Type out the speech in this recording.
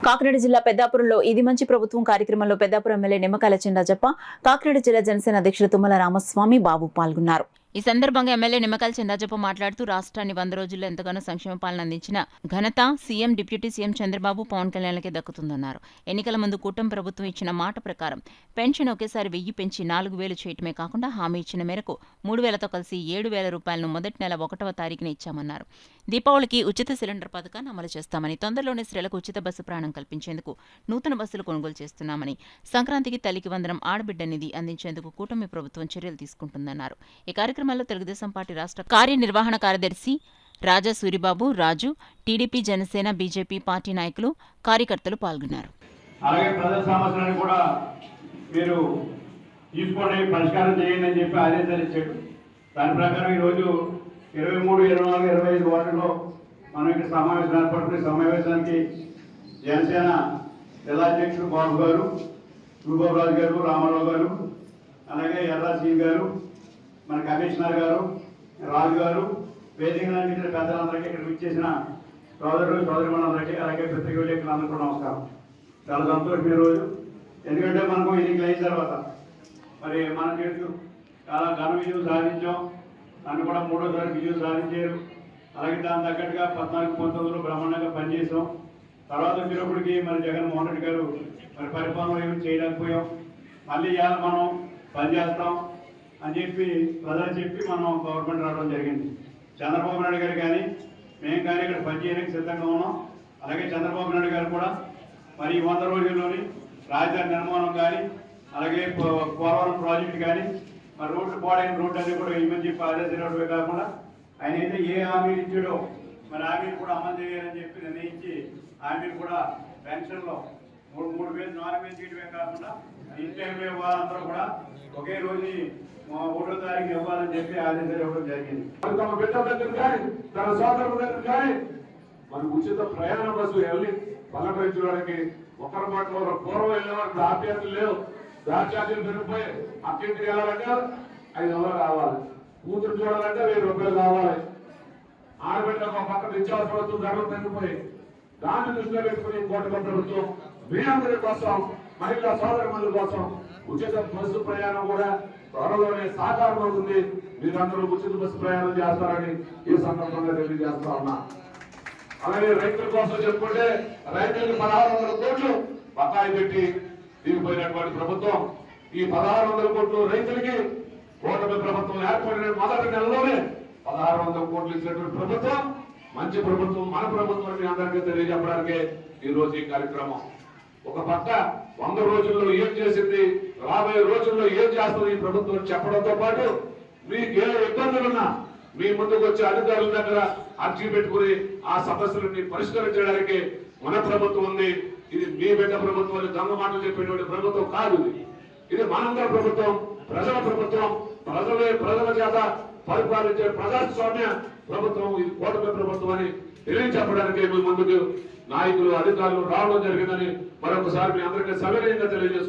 కాకినాడ జిల్లా పెద్దాపురంలో ఇది మంచి ప్రభుత్వం కార్యక్రమంలో పెద్దాపురం ఎమ్మెల్యే నిమ్మకాయల చిన్నజప్ప, కాకినాడ జిల్లా జనసేన అధ్యక్షులు తుమ్మల రామస్వామి బాబు పాల్గొన్నారు. ఈ సందర్భంగా ఎమ్మెల్యే నిమ్మకాయల చిన్నజప్ప మాట్లాడుతూ రాష్ట్రాన్ని 100 రోజుల్లో ఎంతగానో సంక్షేమ పాలన అందించిన ఘనత CM, deputy CM Chandrababu, Pawan కళ్యాణ్లకే దక్కుతుందన్నారు. ఎన్నికల ముందు కూటమి ప్రభుత్వం ఇచ్చిన మాట ప్రకారం పెన్షన్ ఒకేసారి 1000 పెంచి 4000 చేయటమే కాకుండా హామీ ఇచ్చిన మేరకు 3000తో కలిసి 7000 రూపాయలను మొదటి నెల 1వ తారీఖున ఇచ్చామన్నారు. దీపావళికి ఉచిత సిలిండర్ పథకాన్ని అమలు చేస్తామని, తొందరలోనే స్త్రీలకు ఉచిత బస్సు ప్రయాణం కల్పించేందుకు నూతన బస్సులు కొనుగోలు చేస్తున్నామని, సంక్రాంతికి తల్లికి వందనం ఆడబిడ్డ నిధి అందించేందుకు కూటమి ప్రభుత్వం చర్యలు తీసుకుంటుందన్నారు. ఈ కార్యక్రమంలో తెలుగుదేశం పార్టీ రాష్ట్ర కార్యనిర్వహణ కార్యదర్శి రాజా సూరిబాబు, రాజు, టీడీపీ, జనసేన, బీజేపీ పార్టీ నాయకులు, కార్యకర్తలు పాల్గొన్నారు. అలాగే ప్రజల సమస్యలను కూడా మీరు తీసుకోండి, పరిష్కారం చేయండి అని చెప్పి ఆదేశాలు ఇచ్చాడు. దాని ప్రకారం ఈరోజు 23, 24, 25 వార్డులో మనం ఇక్కడ సమావేశం ఏర్పడుతున్న సమావేశానికి జనసేన జిల్లా అధ్యక్షుడు బాబు గారు, సూబాబు గారు, రామారావు గారు, అలాగే ఎర్రా సింగ్ గారు, మన కమిషనర్ గారు, రాజు గారు, వేదిక పెద్దలందరికీ ఇక్కడ విచ్చేసిన సోదరులు సోదరిమణులందరికీ, అలాగే పత్రిక విలేకరులందరికీ కూడా నమస్కారం. చాలా సంతోషమైన రోజు. ఎందుకంటే మనకు ఎన్నికలు అయిన తర్వాత మరి మనం చేస్తూ చాలా ఘన విజయం సాధించాం. నన్ను కూడా 3వసారి విజయం సాధించారు. అలాగే దాని తగ్గట్టుగా 14, 19లో బ్రహ్మాండంగా పనిచేసాం. తర్వాత వచ్చినప్పటికీ మరి జగన్మోహన్ రెడ్డి గారు మరి పరిపాలన ఏమి చేయలేకపోయాం. మళ్ళీ ఇవాళ మనం పనిచేస్తాం అని చెప్పి ప్రజలు చెప్పి మనం గవర్నమెంట్ రావడం జరిగింది. చంద్రబాబు నాయుడు గారు కానీ మేము కానీ ఇక్కడ పనిచేయడానికి సిద్ధంగా ఉన్నాం. అలాగే చంద్రబాబు నాయుడు గారు కూడా మరి 100 రోజుల్లోని రాజధాని నిర్మాణం కానీ, అలాగే పోలవరం ప్రాజెక్టు కానీ, మరి రోడ్లు పాడైన రోడ్డు అన్ని కూడా ఏమని చెప్పి ఆదేశాలు కాకుండా ఆయన అయితే ఏ హామీలు ఇచ్చాడో మరి హామీలు కూడా అమలు చేయాలని చెప్పి నిర్ణయించి హామీలు కూడా పెన్షన్లో 3,000, 4,000 చేయడమే కాకుండా ఇంట్లో ఇవ్వాలందరూ కూడా ఒకే రోజు 1వ తారీఖు ఇవ్వాలని చెప్పి ఆదేశాలు ఇవ్వడం జరిగింది. తమ బిడ్డల దగ్గర కానీ తన సోదరుల దగ్గర కానీ మన ఉచిత ప్రయాణ బస్సు వెళ్ళి పలకరించడానికి ఒకరి మాటలో పూర్వం వెళ్ళేవారికి ఆప్యాయతలు లేవు. దారి ఛార్జీలు పెరిగిపోయి అక్కింటికి వెళ్ళాలంటే 500 కావాలి, కూతురు చూడాలంటే 1000 రూపాయలు కావాలి. ఆడబిడ్డకు ఒక పక్క నిత్యావసర వస్తువులు ధరలు పెరిగిపోయి దాన్ని దృష్టిలో పెట్టుకుని కూటమి ప్రభుత్వం మీ అందరి కోసం, మహిళా సోదరుల కోసం ఉచిత బస్సు ప్రయాణం కూడా త్వరలోనే సాకారం అవుతుంది. మీరందరూ ఉచిత బస్సు ప్రయాణం చేస్తారని ఈ సందర్భంగా తెలియజేస్తా ఉన్నా. అలాగే రైతుల కోసం చెప్పుకుంటే రైతులకు 1600 కోట్లు బకాయి పెట్టి దిగిపోయినటువంటి ప్రభుత్వం ఈ 1600 కోట్లు రైతులకి కూటమి ప్రభుత్వం ఏర్పడిన మొదటి నెలలోనే 1600 కోట్లు ఇచ్చినటువంటి ప్రభుత్వం మంచి ప్రభుత్వం, మన ప్రభుత్వం మీ అందరికీ తెలియజెప్పడానికి ఈ రోజు ఈ కార్యక్రమం. ఒక పక్క 100 రోజుల్లో ఏం చేసింది, రాబోయే రోజుల్లో ఏం చేస్తుంది ఈ ప్రభుత్వం చెప్పడంతో పాటు మీకు ఏ ఇబ్బందులున్నా మీ ముందుకు వచ్చే అధికారుల దగ్గర అర్జీ పెట్టుకుని ఆ సమస్యలని పరిష్కరించడానికి మన ప్రభుత్వం ఉంది. ఇది మీ బిడ్డ ప్రభుత్వం, దొంగ మాటలు చెప్పేటువంటి ప్రభుత్వం కాదు. ఇది మనందరి ప్రభుత్వం, ప్రజల ప్రభుత్వం, ప్రజల చేత పరిపాలించే ప్రజాస్వామ్య ప్రభుత్వం. ఇది కూటమి ప్రభుత్వం అని తెలియచెప్పడానికి మీ ముందుకు నాయకులు, అధికారులు రావడం జరిగిందని మరొకసారి మీ అందరికీ సవినయంగా తెలియజేసుకుంటున్నాను.